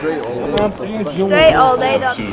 Tuned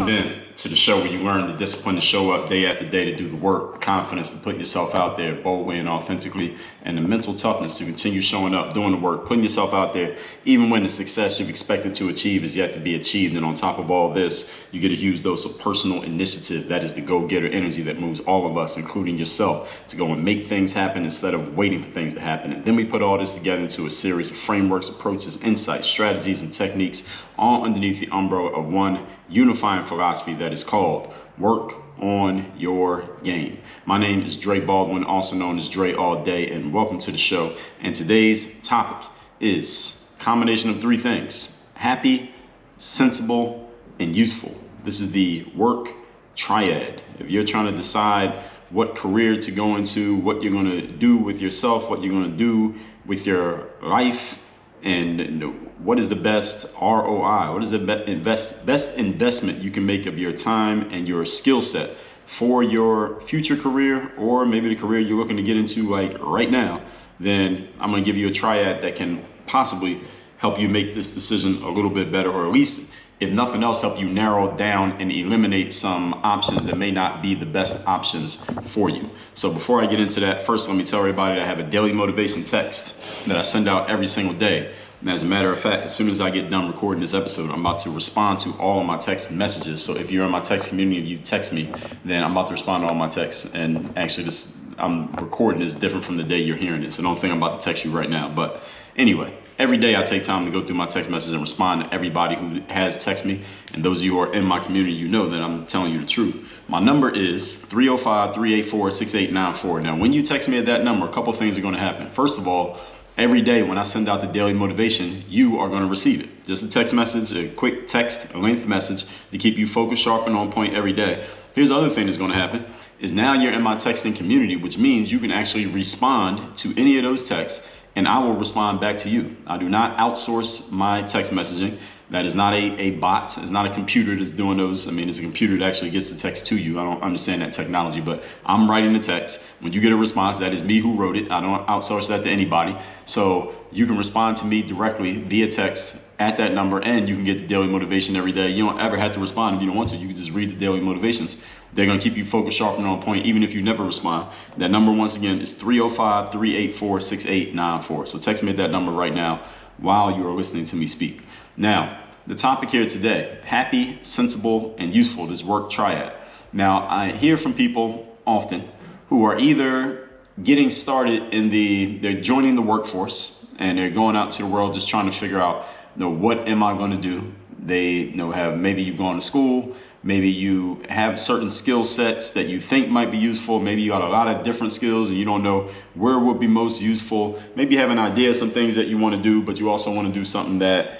in to the show where you learn the discipline to show up day after day to do the work, the confidence to put yourself out there boldly and authentically, and the mental toughness to continue showing up, doing the work, putting yourself out there, even when the success you've expected to achieve is yet to be achieved. And on top of all this, you get a huge dose of personal initiative. That is the go-getter energy that moves all of us, including yourself, to go and make things happen instead of waiting for things to happen. And then we put all this together into a series of frameworks, approaches, insights, strategies, and techniques, all underneath the umbrella of one unifying philosophy that is called work on your game. My name is Dre Baldwin, also known as Dre All Day, and welcome to the show. And today's topic is a combination of three things: happy, sensible, and useful. This is the work triad. If you're trying to decide what career to go into, what you're going to do with yourself, what you're going to do with your life, and what is the best ROI? What is the best investment you can make of your time and your skill set for your future career, or maybe the career you're looking to get into like right now? Then I'm going to give you a triad that can possibly help you make this decision a little bit better, or at least, if nothing else, help you narrow down and eliminate some options that may not be the best options for you. So before I get into that, first let me tell everybody that I have a daily motivation text that I send out every single day. And as a matter of fact, as soon as I get done recording this episode, I'm about to respond to all of my text messages. So if you're in my text community and you text me, then I'm about to respond to all my texts. And actually, I'm recording this different from the day you're hearing it. So don't think I'm about to text you right now. But anyway, every day I take time to go through my text messages and respond to everybody who has texted me. And those of you who are in my community, you know that I'm telling you the truth. My number is 305-384-6894. Now, when you text me at that number, a couple things are going to happen. First of all, every day when I send out the daily motivation, you are going to receive it. Just a text message, a quick text, a length message to keep you focused, sharp, and on point every day. Here's the other thing that's going to happen is now you're in my texting community, which means you can actually respond to any of those texts and I will respond back to you. I do not outsource my text messaging. That is not a bot. It's not a computer that's doing those. I mean, it's a computer that actually gets the text to you. I don't understand that technology, but I'm writing the text. When you get a response, that is me who wrote it. I don't outsource that to anybody. So you can respond to me directly via text at that number, and you can get the daily motivation every day. You don't ever have to respond if you don't want to. You can just read the daily motivations. They're going to keep you focused, sharp, and on point, even if you never respond. That number, once again, is 305-384-6894. So text me at that number right now while you are listening to me speak. Now, the topic here today: happy, sensible, and useful, this work triad. Now, I hear from people often who are either getting started they're joining the workforce and they're going out to the world just trying to figure out, what am I going to do? They have, maybe you've gone to school, maybe you have certain skill sets that you think might be useful. Maybe you got a lot of different skills and you don't know where would be most useful. Maybe you have an idea of some things that you want to do, but you also want to do something that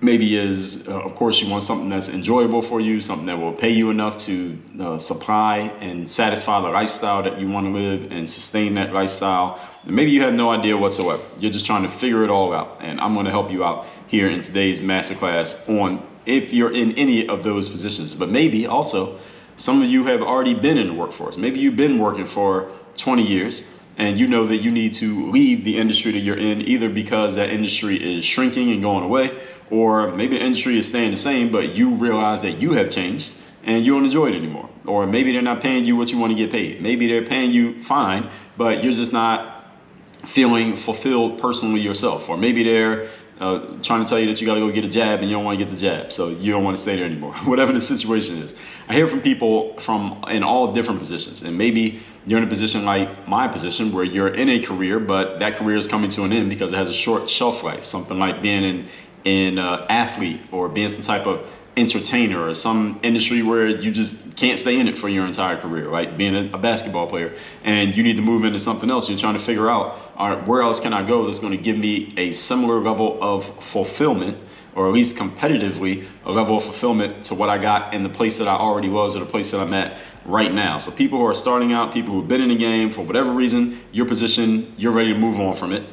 maybe is, of course, you want something that's enjoyable for you, something that will pay you enough to supply and satisfy the lifestyle that you want to live and sustain that lifestyle. And maybe you have no idea whatsoever. You're just trying to figure it all out. And I'm going to help you out here in today's masterclass on if you're in any of those positions. But maybe also some of you have already been in the workforce. Maybe you've been working for 20 years. And you know that you need to leave the industry that you're in, either because that industry is shrinking and going away, or maybe the industry is staying the same, but you realize that you have changed and you don't enjoy it anymore. Or maybe they're not paying you what you want to get paid. Maybe they're paying you fine, but you're just not feeling fulfilled personally yourself. Or maybe they're trying to tell you that you got to go get a jab and you don't want to get the jab, so you don't want to stay there anymore. Whatever the situation is, I hear from people in all different positions, and maybe you're in a position like my position where you're in a career, but that career is coming to an end because it has a short shelf life. Something like being an athlete, or being some type of entertainer, or some industry where you just can't stay in it for your entire career, like being a basketball player, and you need to move into something else. You're trying to figure out, all right, where else can I go that's going to give me a similar level of fulfillment, or at least competitively a level of fulfillment to what I got in the place that I already was, or the place that I'm at right now. So people who are starting out, people who've been in the game for whatever reason, your position, you're ready to move on from it.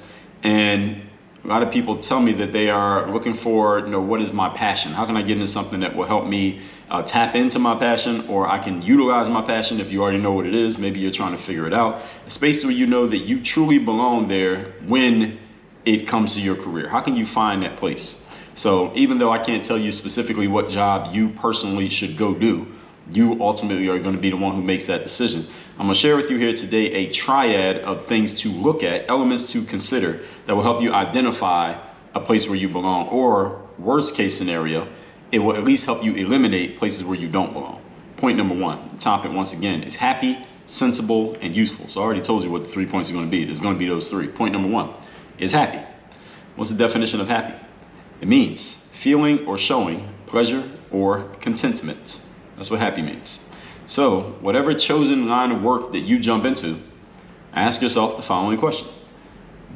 And a lot of people tell me that they are looking for, what is my passion? How can I get into something that will help me tap into my passion, or I can utilize my passion? If you already know what it is, maybe you're trying to figure it out. A space where you know that you truly belong there when it comes to your career. How can you find that place? So even though I can't tell you specifically what job you personally should go do, you ultimately are going to be the one who makes that decision. I'm going to share with you here today a triad of things to look at, elements to consider that will help you identify a place where you belong, or worst case scenario, it will at least help you eliminate places where you don't belong. Point number one, the topic once again is happy, sensible, and useful. So I already told you what the 3 points are going to be. There's going to be those three. Point number one is happy. What's the definition of happy? It means feeling or showing pleasure or contentment. That's what happy means. So whatever chosen line of work that you jump into, ask yourself the following question.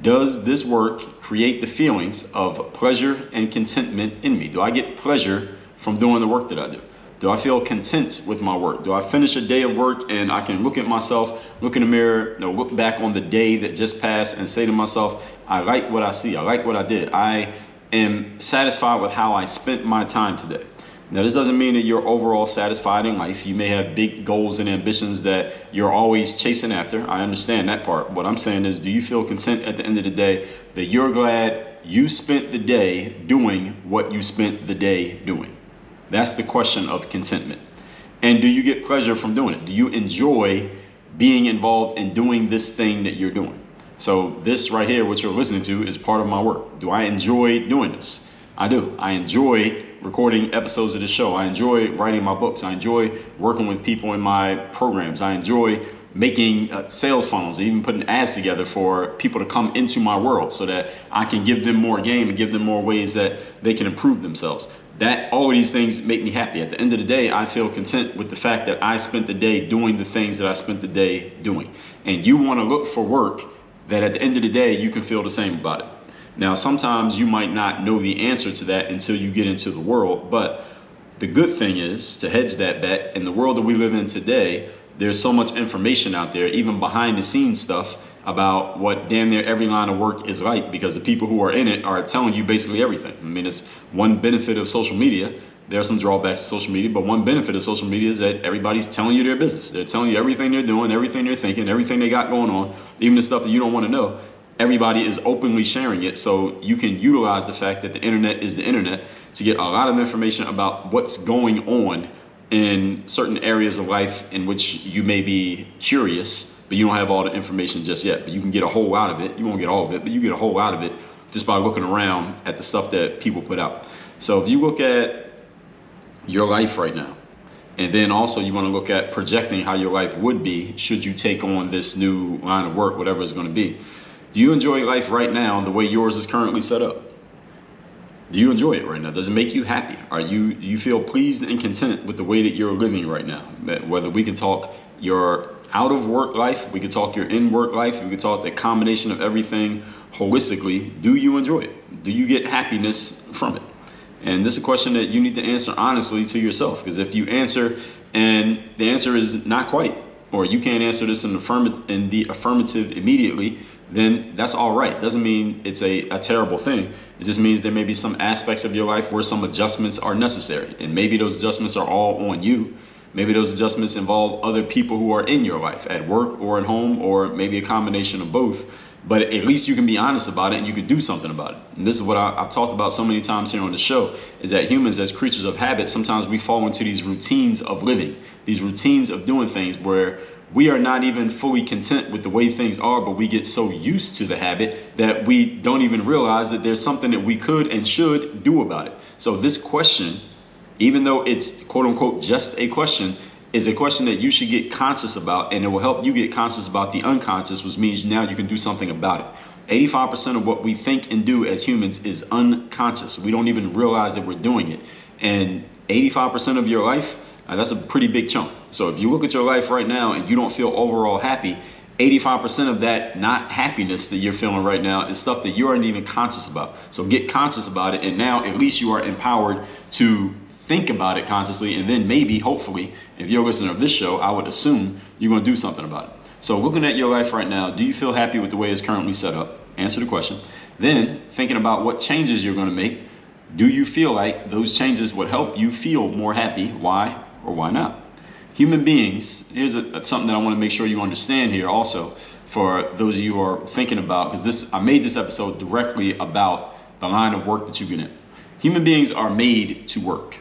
Does this work create the feelings of pleasure and contentment in me? Do I get pleasure from doing the work that I do? Do I feel content with my work? Do I finish a day of work and I can look at myself, look in the mirror, look back on the day that just passed and say to myself, I like what I see. I like what I did. I am satisfied with how I spent my time today. Now, this doesn't mean that you're overall satisfied in life. You may have big goals and ambitions that you're always chasing after. I understand that part. What I'm saying is, do you feel content at the end of the day that you're glad you spent the day doing what you spent the day doing? That's the question of contentment. And do you get pleasure from doing it? Do you enjoy being involved in doing this thing that you're doing? So this right here, what you're listening to, is part of my work. Do I enjoy doing this? I do. I enjoy recording episodes of the show. I enjoy writing my books. I enjoy working with people in my programs. I enjoy making sales funnels, even putting ads together for people to come into my world so that I can give them more game and give them more ways that they can improve themselves. All of these things make me happy. At the end of the day, I feel content with the fact that I spent the day doing the things that I spent the day doing. And you want to look for work that at the end of the day, you can feel the same about it. Now, sometimes you might not know the answer to that until you get into the world. But the good thing is, to hedge that bet, in the world that we live in today, there's so much information out there, even behind the scenes stuff, about what damn near every line of work is like, because the people who are in it are telling you basically everything. I mean, it's one benefit of social media. There are some drawbacks to social media, but one benefit of social media is that everybody's telling you their business. They're telling you everything they're doing, everything they're thinking, everything they got going on, even the stuff that you don't want to know. Everybody is openly sharing it, so you can utilize the fact that the internet is the internet to get a lot of information about what's going on in certain areas of life in which you may be curious, but you don't have all the information just yet. But you can get a whole lot of it. You won't get all of it, but you get a whole lot of it just by looking around at the stuff that people put out. So if you look at your life right now, and then also you want to look at projecting how your life would be should you take on this new line of work, whatever it's going to be. Do you enjoy life right now the way yours is currently set up? Do you enjoy it right now? Does it make you happy? Do you feel pleased and content with the way that you're living right now? Whether we can talk your out of work life, we can talk your in work life, we can talk the combination of everything holistically. Do you enjoy it? Do you get happess from it? And this is a question that you need to answer honestly to yourself, because if you answer and the answer is not quite, or you can't answer this in the affirmative immediately, then that's all right. Doesn't mean it's a terrible thing. It just means there may be some aspects of your life where some adjustments are necessary. And maybe those adjustments are all on you. Maybe those adjustments involve other people who are in your life, at work or at home, or maybe a combination of both. But at least you can be honest about it and you can do something about it. And this is what I've talked about so many times here on the show, is that humans, as creatures of habit, sometimes we fall into these routines of living, these routines of doing things where we are not even fully content with the way things are, but we get so used to the habit that we don't even realize that there's something that we could and should do about it. So this question, even though it's quote unquote just a question, is a question that you should get conscious about, and it will help you get conscious about the unconscious, which means now you can do something about it. 85% of what we think and do as humans is unconscious. We don't even realize that we're doing it. And 85% of your life, that's a pretty big chunk. So if you look at your life right now and you don't feel overall happy, 85% of that not happiness that you're feeling right now is stuff that you aren't even conscious about. So get conscious about it, and now at least you are empowered to think about it consciously, and then maybe, hopefully, if you're a listener of this show, I would assume you're going to do something about it. So looking at your life right now, do you feel happy with the way it's currently set up? Answer the question. Then thinking about what changes you're going to make. Do you feel like those changes would help you feel more happy? Why or why not? Human beings, here's something that I want to make sure you understand here also, for those of you who are thinking about, because I made this episode directly about the line of work that you get in. Human beings are made to work.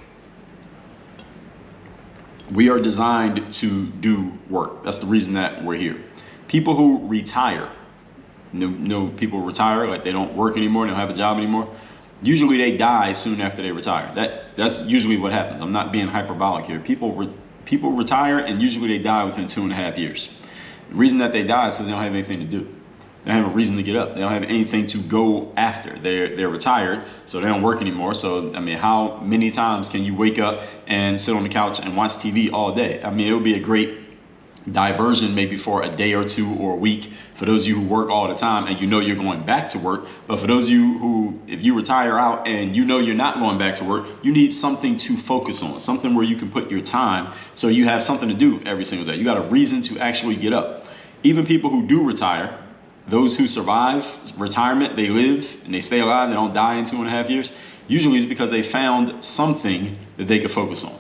We are designed to do work. That's the reason that we're here. People who retire, people retire, like they don't work anymore, they don't have a job anymore. Usually they die soon after they retire. That's usually what happens. I'm not being hyperbolic here. People retire and usually they die within 2.5 years. The reason that they die is because they don't have anything to do. They don't have a reason to get up. They don't have anything to go after. They're retired, so they don't work anymore. So, I mean, how many times can you wake up and sit on the couch and watch TV all day? I mean, it would be a great diversion maybe for a day or two or a week for those of you who work all the time and you know you're going back to work. But for those of you who, if you retire out and you know you're not going back to work, you need something to focus on, something where you can put your time so you have something to do every single day. You got a reason to actually get up. Even people who do retire, those who survive retirement, they live and they stay alive, they don't die in 2.5 years, usually it's because they found something that they could focus on.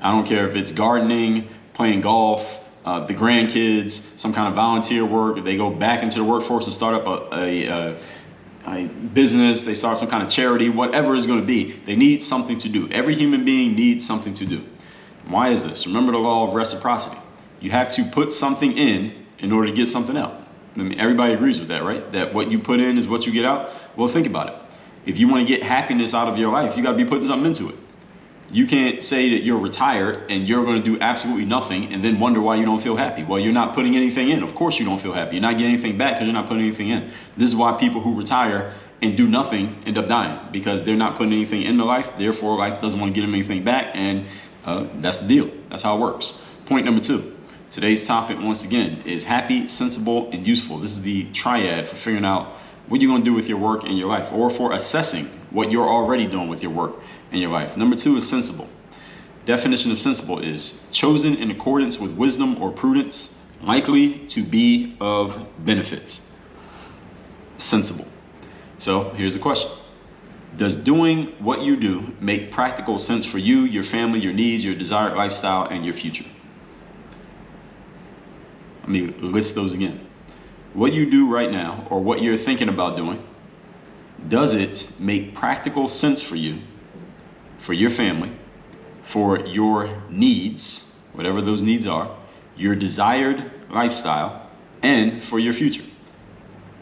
I don't care if it's gardening, playing golf, the grandkids, some kind of volunteer work. If they go back into the workforce and start up a business, they start some kind of charity, whatever it's going to be, they need something to do. Every human being needs something to do. Why is this? Remember the law of reciprocity. You have to put something in order to get something out. I mean, everybody agrees with that, right? That what you put in is what you get out. Well, think about it. If you want to get happiness out of your life, you got to be putting something into it. You can't say that you're retired and you're going to do absolutely nothing and then wonder why you don't feel happy. Well, you're not putting anything in. Of course you don't feel happy. You're not getting anything back because you're not putting anything in. This is why people who retire and do nothing end up dying, because they're not putting anything into life. Therefore, life doesn't want to give them anything back. And that's the deal. That's how it works. Point number 2. Today's topic, once again, is happy, sensible, and useful. This is the triad for figuring out what you're going to do with your work and your life, or for assessing what you're already doing with your work and your life. Number 2 is sensible. Definition of sensible is chosen in accordance with wisdom or prudence, likely to be of benefit. Sensible. So here's the question. Does doing what you do make practical sense for you, your family, your needs, your desired lifestyle, and your future? Let me list those again. What you do right now, or what you're thinking about doing, does it make practical sense for you, for your family, for your needs, whatever those needs are, your desired lifestyle, and for your future?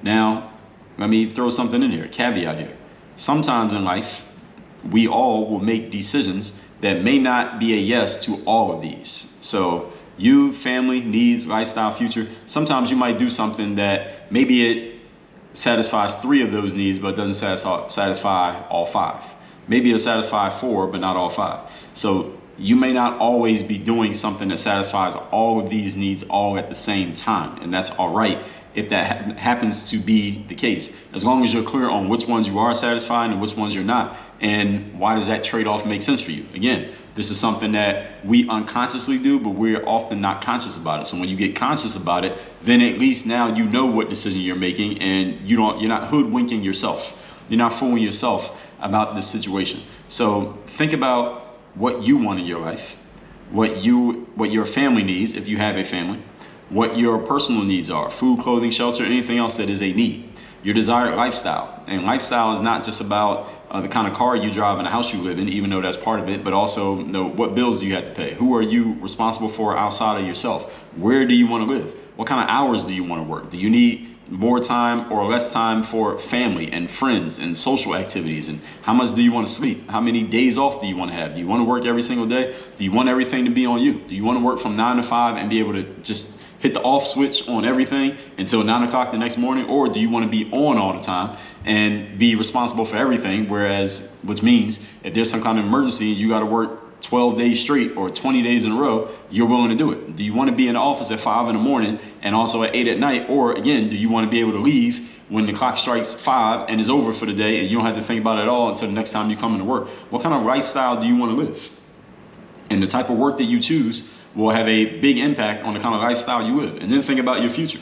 Now, let me throw something in here, a caveat here. Sometimes in life, we all will make decisions that may not be a yes to all of these. So you, family, needs, lifestyle, future. Sometimes you might do something that maybe it satisfies 3 of those needs, but doesn't satisfy all 5. Maybe it'll satisfy 4, but not all 5. So you may not always be doing something that satisfies all of these needs all at the same time. And that's all right if that happens to be the case, as long as you're clear on which ones you are satisfying and which ones you're not. And why does that trade-off make sense for you? Again, this is something that we unconsciously do, but we're often not conscious about it. So when you get conscious about it, then at least now you know what decision you're making, and you're not hoodwinking yourself. You're not fooling yourself about this situation. So think about what you want in your life, what your family needs, if you have a family, what your personal needs are, food, clothing, shelter, anything else that is a need, your desired lifestyle. And lifestyle is not just about the kind of car you drive and the house you live in, even though that's part of it, but also what bills do you have to pay? Who are you responsible for outside of yourself? Where do you want to live? What kind of hours do you want to work? Do you need more time or less time for family and friends and social activities? And how much do you want to sleep? How many days off do you want to have? Do you want to work every single day? Do you want everything to be on you? Do you want to work from 9 to 5 and be able to just hit the off switch on everything until 9 o'clock the next morning? Or do you want to be on all the time and be responsible for everything? Which means if there's some kind of emergency, you got to work 12 days straight or 20 days in a row, you're willing to do it. Do you want to be in the office at 5 in the morning and also at 8 at night? Or again, do you want to be able to leave when the clock strikes 5 and is over for the day and you don't have to think about it at all until the next time you come into work? What kind of lifestyle do you want to live? And the type of work that you choose will have a big impact on the kind of lifestyle you live. And then think about your future.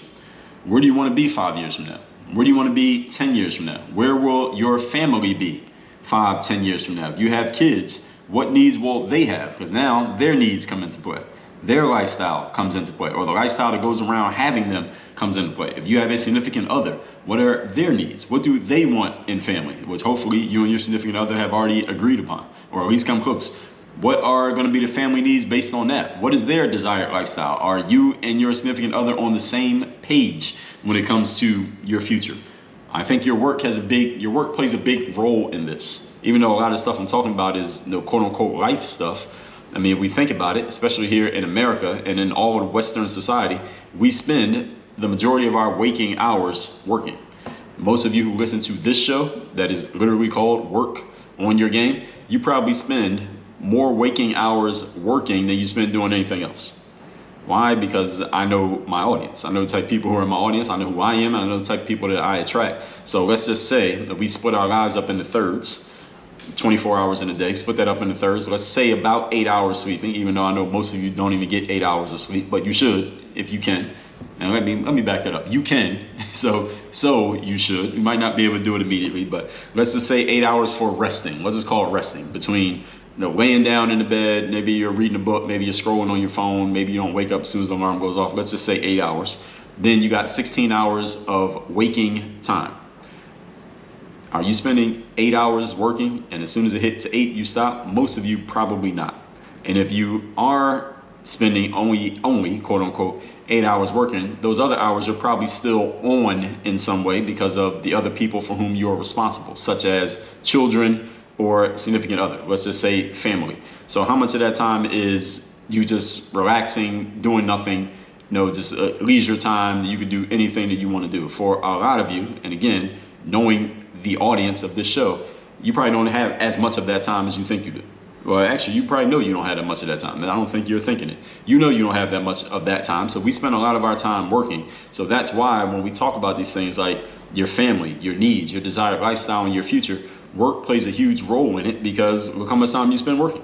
Where do you want to be 5 years from now? Where do you want to be 10 years from now? Where will your family be 5, 10 years from now? If you have kids, what needs will they have? Because now their needs come into play. their lifestyle comes into play, or the lifestyle that goes around having them comes into play. If you have a significant other, what are their needs? What do they want in family? Which hopefully you and your significant other have already agreed upon, or at least come close. What are going to be the family needs based on that? What is their desired lifestyle? Are you and your significant other on the same page when it comes to your future? I think your work plays a big role in this. Even though a lot of stuff I'm talking about is quote unquote life stuff. I mean, if we think about it, especially here in America and in all of Western society, we spend the majority of our waking hours working. Most of you who listen to this show that is literally called Work on Your Game, you probably spend more waking hours working than you spend doing anything else. Why? Because I know my audience. I know the type of people who are in my audience. I know who I am. And I know the type of people that I attract. So let's just say that we split our lives up into thirds, 24 hours in a day, split that up into thirds. Let's say about 8 hours sleeping, even though I know most of you don't even get 8 hours of sleep, but you should if you can. And let me back that up. You can, so you should. You might not be able to do it immediately, but let's just say 8 hours for resting. Let's just call it resting between laying down in the bed. Maybe you're reading a book, maybe you're scrolling on your phone, maybe you don't wake up as soon as the alarm goes off. Let's just say 8 hours. Then you got 16 hours of waking time. Are you spending 8 hours working and as soon as it hits 8 you stop? Most of you probably not. And if you are spending only quote unquote 8 hours working, those other hours are probably still on in some way because of the other people for whom you're responsible, such as children or significant other. Let's just say family. So how much of that time is you just relaxing, doing nothing, just leisure time that you can do anything that you want to do? For a lot of you, and again, knowing the audience of this show, you probably don't have as much of that time as you think you do. Well, actually, you probably know you don't have that much of that time, and I don't think you're thinking it. You know you don't have that much of that time, so we spend a lot of our time working. So that's why when we talk about these things like your family, your needs, your desired lifestyle, and your future, work plays a huge role in it, because look how much time you spend working.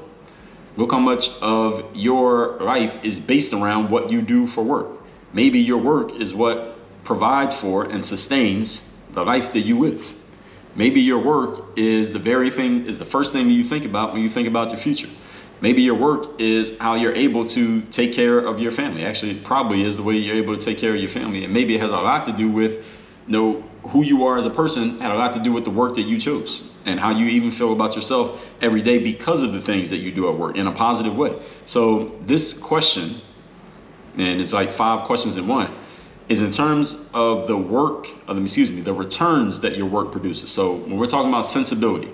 Look how much of your life is based around what you do for work. Maybe your work is what provides for and sustains the life that you live. Maybe your work is the first thing that you think about when you think about your future. Maybe your work is how you're able to take care of your family. Actually, it probably is the way you're able to take care of your family. And maybe it has a lot to do with who you are as a person, had a lot to do with the work that you chose and how you even feel about yourself every day because of the things that you do at work in a positive way. So this question, and it's like 5 questions in one, is in terms of the returns that your work produces. So when we're talking about sensibility,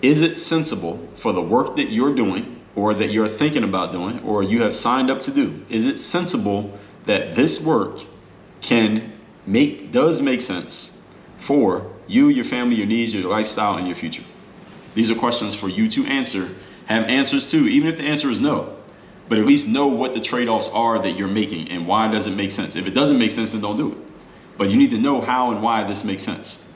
is it sensible for the work that you're doing or that you're thinking about doing or you have signed up to do? Is it sensible that this work does make sense for you, your family, your needs, your lifestyle, and your future? These are questions for you to answer, have answers to, even if the answer is no. But at least know what the trade-offs are that you're making and why does it make sense. If it doesn't make sense, then don't do it. But you need to know how and why this makes sense.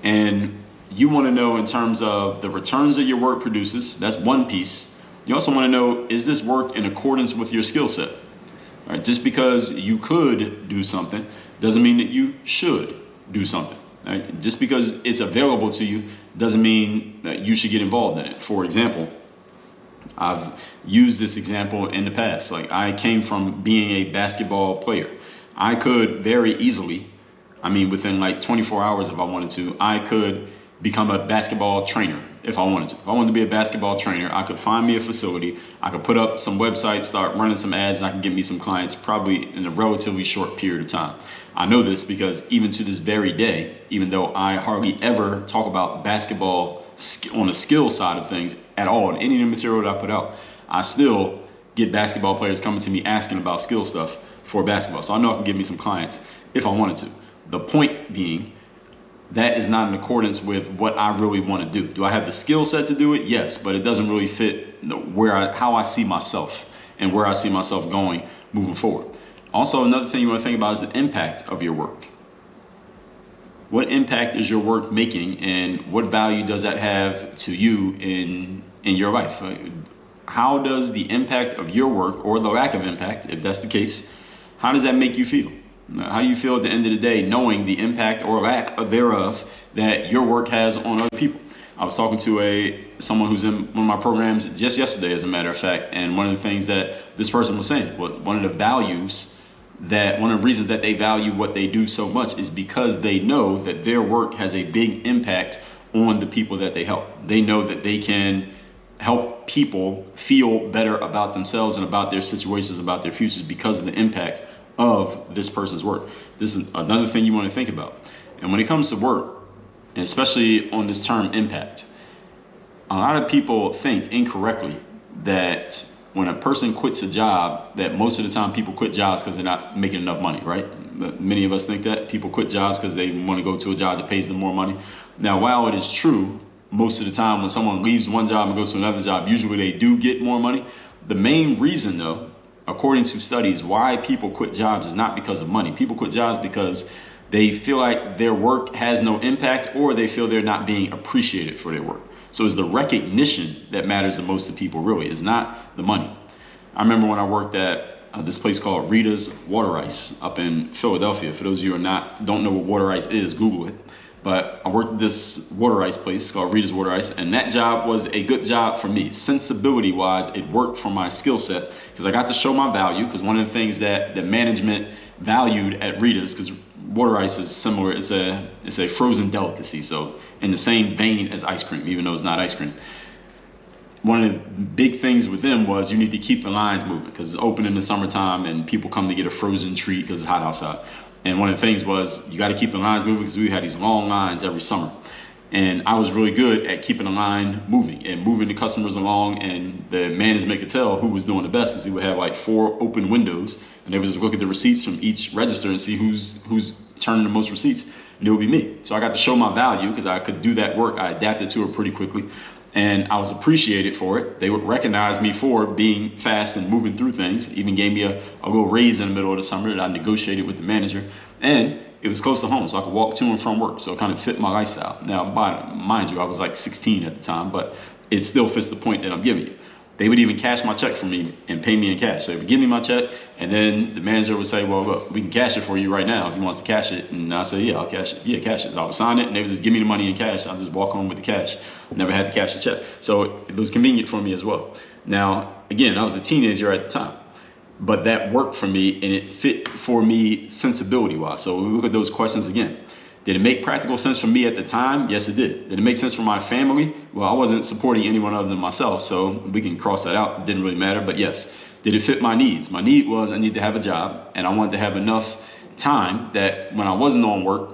And you want to know in terms of the returns that your work produces. That's one piece. You also want to know, is this work in accordance with your skill set? All right, just because you could do something doesn't mean that you should do something. Right? Just because it's available to you doesn't mean that you should get involved in it. For example, I've used this example in the past. Like, I came from being a basketball player. I could very easily, within like 24 hours if I wanted to, I could become a basketball trainer if I wanted to. If I wanted to be a basketball trainer, I could find me a facility, I could put up some websites, start running some ads, and I could get me some clients probably in a relatively short period of time. I know this because even to this very day, even though I hardly ever talk about basketball on the skill side of things at all in any of the material that I put out, I still get basketball players coming to me asking about skill stuff for basketball. So I know I can get me some clients if I wanted to. The point being, that is not in accordance with what I really want to do. Do I have the skill set to do it? Yes, but it doesn't really fit how I see myself and where I see myself going moving forward. Also, another thing you want to think about is the impact of your work. What impact is your work making, and what value does that have to you in your life? How does the impact of your work, or the lack of impact, if that's the case, how does that make you feel? How do you feel at the end of the day knowing the impact or lack thereof that your work has on other people? I was talking to someone who's in one of my programs just yesterday, as a matter of fact, and one of the things that this person was saying, one of the reasons that they value what they do so much is because they know that their work has a big impact on the people that they help. They know that they can help people feel better about themselves and about their situations, about their futures, because of the impact of this person's work. This is another thing you want to think about. And when it comes to work, and especially on this term impact, a lot of people think incorrectly that when a person quits a job, that most of the time people quit jobs because they're not making enough money, right? Many of us think that people quit jobs because they want to go to a job that pays them more money. Now, while it is true, most of the time when someone leaves one job and goes to another job, usually they do get more money. The main reason, though, according to studies, why people quit jobs is not because of money. People quit jobs because they feel like their work has no impact, or they feel they're not being appreciated for their work. So it's the recognition that matters the most to people, really. It's not the money. I remember when I worked at this place called Rita's Water Ice up in Philadelphia. For those of you who don't know what water ice is, Google it. But I worked at this water ice place called Rita's Water Ice, and that job was a good job for me. Sensibility wise, it worked for my skill set because I got to show my value. Because one of the things that the management valued at Rita's, because water ice is similar, it's a frozen delicacy, so in the same vein as ice cream, even though it's not ice cream. One of the big things with them was you need to keep the lines moving because it's open in the summertime and people come to get a frozen treat because it's hot outside. And one of the things was you got to keep the lines moving because we had these long lines every summer. And I was really good at keeping the line moving and moving the customers along. And the management could tell who was doing the best because he would have like 4 open windows, and they would just look at the receipts from each register and see who's turning the most receipts. And it would be me. So I got to show my value because I could do that work. I adapted to it pretty quickly. And I was appreciated for it. They would recognize me for being fast and moving through things. Even gave me a little raise in the middle of the summer that I negotiated with the manager. And it was close to home, so I could walk to and from work. So it kind of fit my lifestyle. Now, mind you, I was like 16 at the time, but it still fits the point that I'm giving you. They would even cash my check for me and pay me in cash. So they would give me my check, and then the manager would say, well, look, we can cash it for you right now if he wants to cash it. And I say, yeah, I'll cash it. Yeah, cash it. So I would sign it, and they would just give me the money in cash. I'll just walk home with the cash. Never had to cash the check. So it was convenient for me as well. Now, again, I was a teenager at the time, but that worked for me, and it fit for me sensibility-wise. So we look at those questions again. Did it make practical sense for me at the time? Yes, it did. Did it make sense for my family? Well, I wasn't supporting anyone other than myself, so we can cross that out. It didn't really matter, but yes. Did it fit my needs? My need was I need to have a job, and I wanted to have enough time that when I wasn't on work,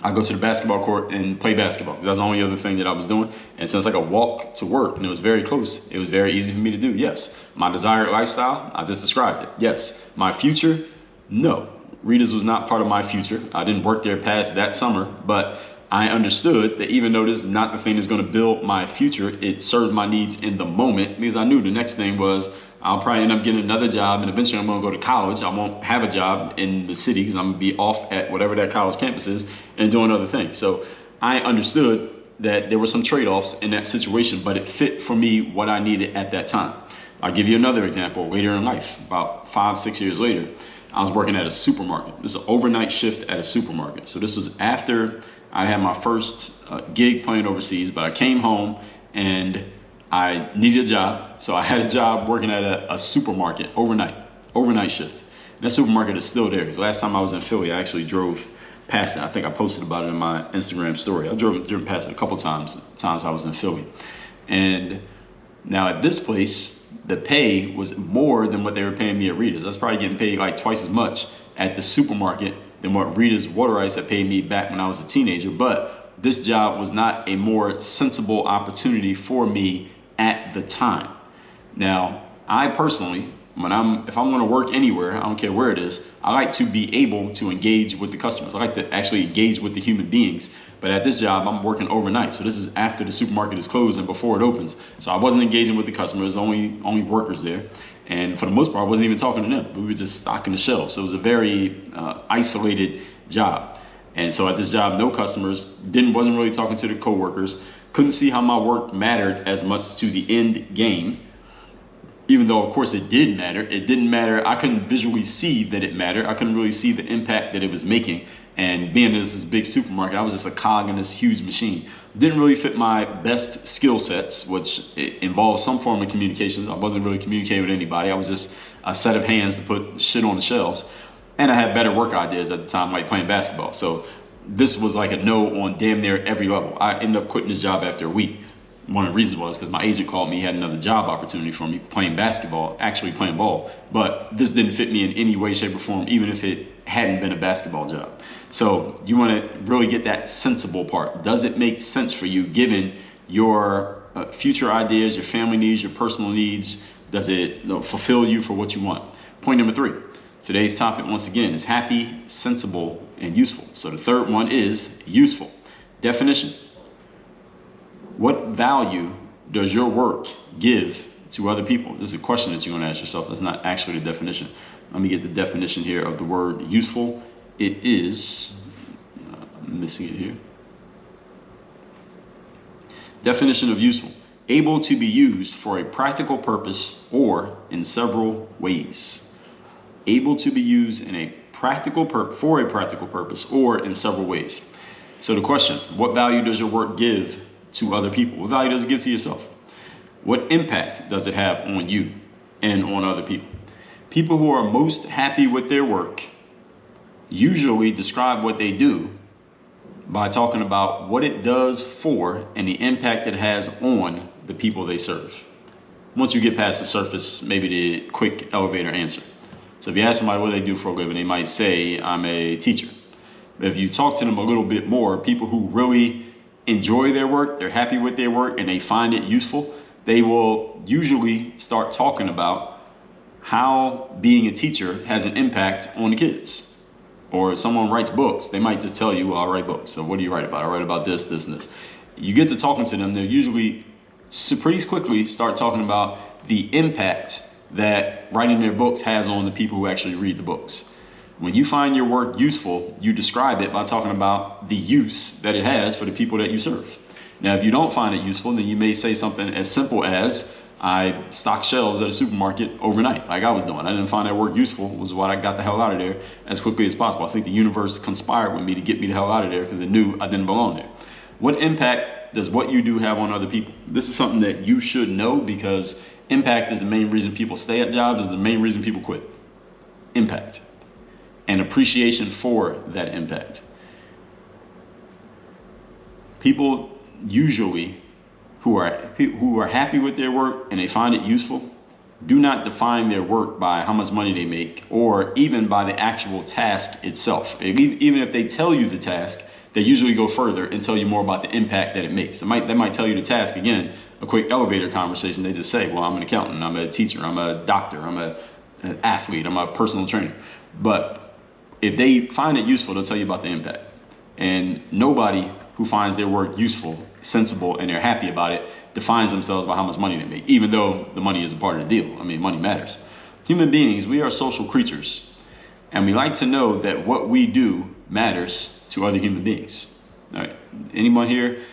I go to the basketball court and play basketball because that's the only other thing that I was doing. And since I could walk to work and it was very close, it was very easy for me to do. Yes. My desired lifestyle, I just described it. Yes. My future, no. Rita's was not part of my future. I didn't work there past that summer, but I understood that even though this is not the thing that's going to build my future, it served my needs in the moment because I knew the next thing was I'll probably end up getting another job, and eventually I'm going to go to college. I won't have a job in the city because I'm going to be off at whatever that college campus is and doing other things. So I understood that there were some trade-offs in that situation, but it fit for me what I needed at that time. I'll give you another example later in life. About 5-6 years later, I was working at a supermarket. This is an overnight shift at a supermarket. So this was after I had my first gig playing overseas, but I came home and I needed a job. So I had a job working at a supermarket overnight shift. And that supermarket is still there because last time I was in Philly, I actually drove past it. I think I posted about it in my Instagram story. I drove past it a couple times I was in Philly. And now at this place, the pay was more than what they were paying me at Rita's. I was probably getting paid like twice as much at the supermarket than what Rita's Water Ice had paid me back when I was a teenager. But this job was not a more sensible opportunity for me at the time. Now, I personally, if I'm going to work anywhere, I don't care where it is, I like to be able to engage with the customers. I like to actually engage with the human beings. But at this job, I'm working overnight. So this is after the supermarket is closed and before it opens. So I wasn't engaging with the customers, only workers there. And for the most part, I wasn't even talking to them. We were just stocking the shelves. So it was a very isolated job. And so at this job, no customers, wasn't really talking to the coworkers, couldn't see how my work mattered as much to the end game. even though of course it did matter. It didn't matter. I couldn't visually see that it mattered. I couldn't really see the impact that it was making. And being in this big supermarket, I was just a cog in this huge machine. Didn't really fit my best skill sets, which involves some form of communication. I wasn't really communicating with anybody. I was just a set of hands to put shit on the shelves. And I had better work ideas at the time, like playing basketball. So this was like a no on damn near every level. I ended up quitting this job after a week. One of the reasons was because my agent called me, he had another job opportunity for me playing basketball, actually playing ball. But this didn't fit me in any way, shape, or form, even if it hadn't been a basketball job. So you want to really get that sensible part. Does it make sense for you given your future ideas, your family needs, your personal needs? Does it fulfill you for what you want? Point number 3. Today's topic, once again, is happy, sensible, and useful. So the third one is useful. Definition. What value does your work give to other people? This is a question that you're going to ask yourself. That's not actually the definition. Let me get the definition here of the word useful. It is, I'm missing it here. Definition of useful. Able to be used for a practical purpose or in several ways. Able to be used in a for a practical purpose or in several ways. So the question, what value does your work give to other people? What value does it give to yourself? What impact does it have on you and on other people? People who are most happy with their work usually describe what they do by talking about what it does for and the impact it has on the people they serve. Once you get past the surface, maybe the quick elevator answer. So if you ask somebody what they do for a living, they might say, I'm a teacher. But if you talk to them a little bit more, people who really enjoy their work, they're happy with their work, and they find it useful, they will usually start talking about how being a teacher has an impact on the kids. Or if someone writes books, they might just tell you, well, I write books. So what do you write about? I write about this, this, and this. You get to talking to them, they'll usually pretty quickly start talking about the impact that writing their books has on the people who actually read the books. When you find your work useful, you describe it by talking about the use that it has for the people that you serve. Now, if you don't find it useful, then you may say something as simple as, I stock shelves at a supermarket overnight, like I was doing. I didn't find that work useful, was why I got the hell out of there as quickly as possible. I think the universe conspired with me to get me the hell out of there because it knew I didn't belong there. What impact does what you do have on other people? This is something that you should know because impact is the main reason people stay at jobs, is the main reason people quit. Impact. And appreciation for that impact. People usually who are happy with their work and they find it useful do not define their work by how much money they make or even by the actual task itself. Even if they tell you the task, they usually go further and tell you more about the impact that it makes. They might tell you the task, again, a quick elevator conversation. They just say, well, I'm an accountant, I'm a teacher, I'm a doctor, I'm an athlete, I'm a personal trainer. But if they find it useful, they'll tell you about the impact. And nobody who finds their work useful, sensible, and they're happy about it defines themselves by how much money they make, even though the money is a part of the deal. I mean, money matters. Human beings, we are social creatures, and we like to know that what we do matters to other human beings. All right. Anyone here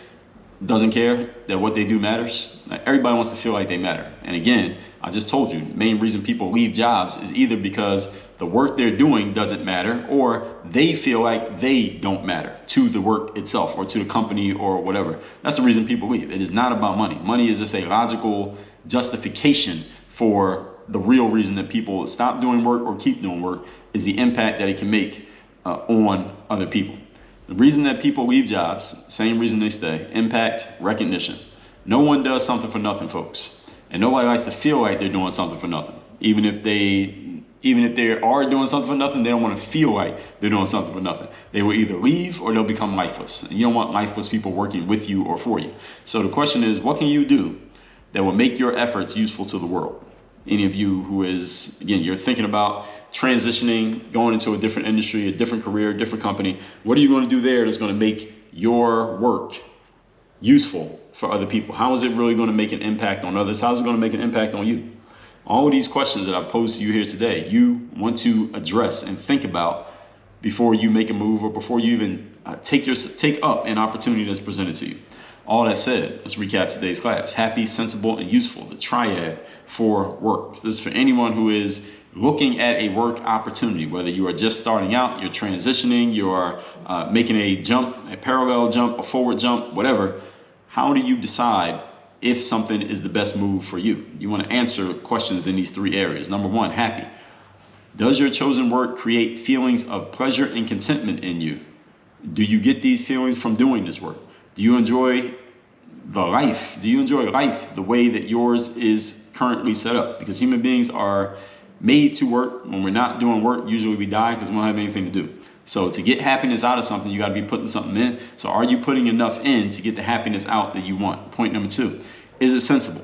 doesn't care that what they do matters? Everybody wants to feel like they matter. And again, I just told you, the main reason people leave jobs is either because the work they're doing doesn't matter or they feel like they don't matter to the work itself or to the company or whatever. That's the reason people leave. It is not about money. Money is just a logical justification for the real reason that people stop doing work or keep doing work is the impact that it can make on other people. The reason that people leave jobs, same reason they stay, impact, recognition. No one does something for nothing, folks. And nobody likes to feel like they're doing something for nothing. Even if they are doing something for nothing, they don't want to feel like they're doing something for nothing. They will either leave or they'll become lifeless. And you don't want lifeless people working with you or for you. So the question is, what can you do that will make your efforts useful to the world? Any of you who is, again, you're thinking about transitioning, going into a different industry, a different career, a different company. What are you going to do there that's going to make your work useful for other people? How is it really going to make an impact on others? How is it going to make an impact on you? All of these questions that I posed to you here today, you want to address and think about before you make a move or before you even take up an opportunity that's presented to you. All that said, let's recap today's class. Happy, sensible, and useful, the triad for work. So this is for anyone who is looking at a work opportunity, whether you are just starting out, you're transitioning, you're making a jump, a parallel jump, a forward jump, whatever. How do you decide if something is the best move for you? You want to answer questions in these three areas. Number one, happy. Does your chosen work create feelings of pleasure and contentment in you? Do you get these feelings from doing this work? Do you enjoy the life? Do you enjoy life the way that yours is currently set up? Because human beings are made to work. When we're not doing work, usually we die because we don't have anything to do. So to get happiness out of something, you got to be putting something in. So are you putting enough in to get the happiness out that you want? Point number two, is it sensible?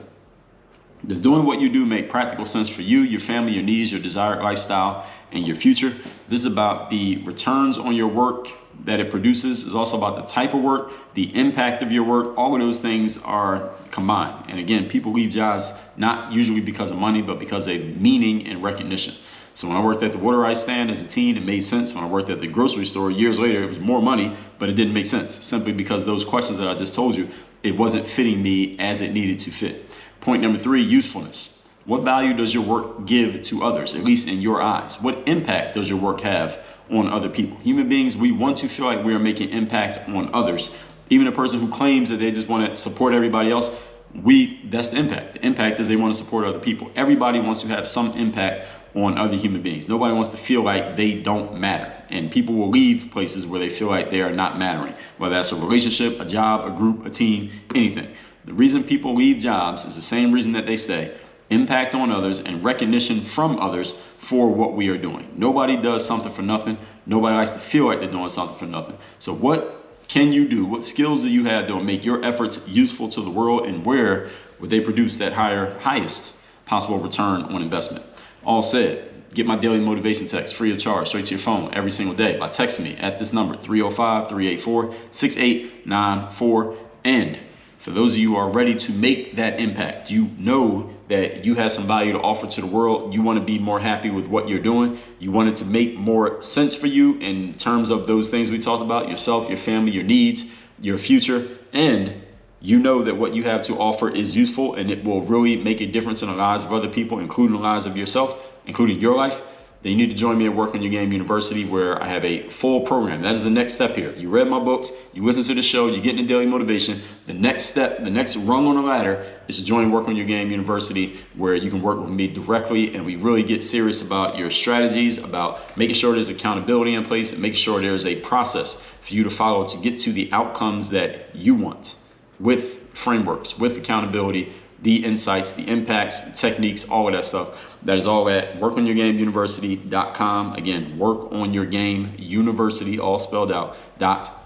Does doing what you do make practical sense for you, your family, your needs, your desired lifestyle, and your future? This is about the returns on your work that it produces. It's also about the type of work, the impact of your work. All of those things are combined. And again, people leave jobs not usually because of money, but because of meaning and recognition. So when I worked at the water ice stand as a teen, it made sense. When I worked at the grocery store years later, it was more money, but it didn't make sense simply because those questions that I just told you, it wasn't fitting me as it needed to fit. Point number three, usefulness. What value does your work give to others, at least in your eyes? What impact does your work have on other people? Human beings, we want to feel like we are making impact on others. Even a person who claims that they just want to support everybody else, that's the impact. The impact is they want to support other people. Everybody wants to have some impact on other human beings. Nobody wants to feel like they don't matter. And people will leave places where they feel like they are not mattering, whether that's a relationship, a job, a group, a team, anything. The reason people leave jobs is the same reason that they stay: impact on others and recognition from others for what we are doing. Nobody does something for nothing. Nobody likes to feel like they're doing something for nothing. So what can you do? What skills do you have that will make your efforts useful to the world, and where would they produce that highest possible return on investment? All said, get my daily motivation text free of charge straight to your phone every single day by texting me at this number, 305-384-6894. And for those of you who are ready to make that impact, you know that you have some value to offer to the world. You want to be more happy with what you're doing. You want it to make more sense for you in terms of those things we talked about: yourself, your family, your needs, your future. And you know that what you have to offer is useful and it will really make a difference in the lives of other people, including the lives of yourself, including your life. Then you need to join me at Work on Your Game University, where I have a full program. That is the next step here. If you read my books, you listen to the show, you're getting the daily motivation, the next step, the next rung on the ladder is to join Work on Your Game University, where you can work with me directly, and we really get serious about your strategies, about making sure there's accountability in place, and making sure there's a process for you to follow to get to the outcomes that you want, with frameworks, with accountability, the insights, the impacts, the techniques, all of that stuff. That is all at workonyourgameuniversity.com. Again, workonyourgameuniversity, all spelled out,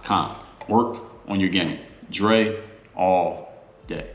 .com. Work on your game. Dre all day.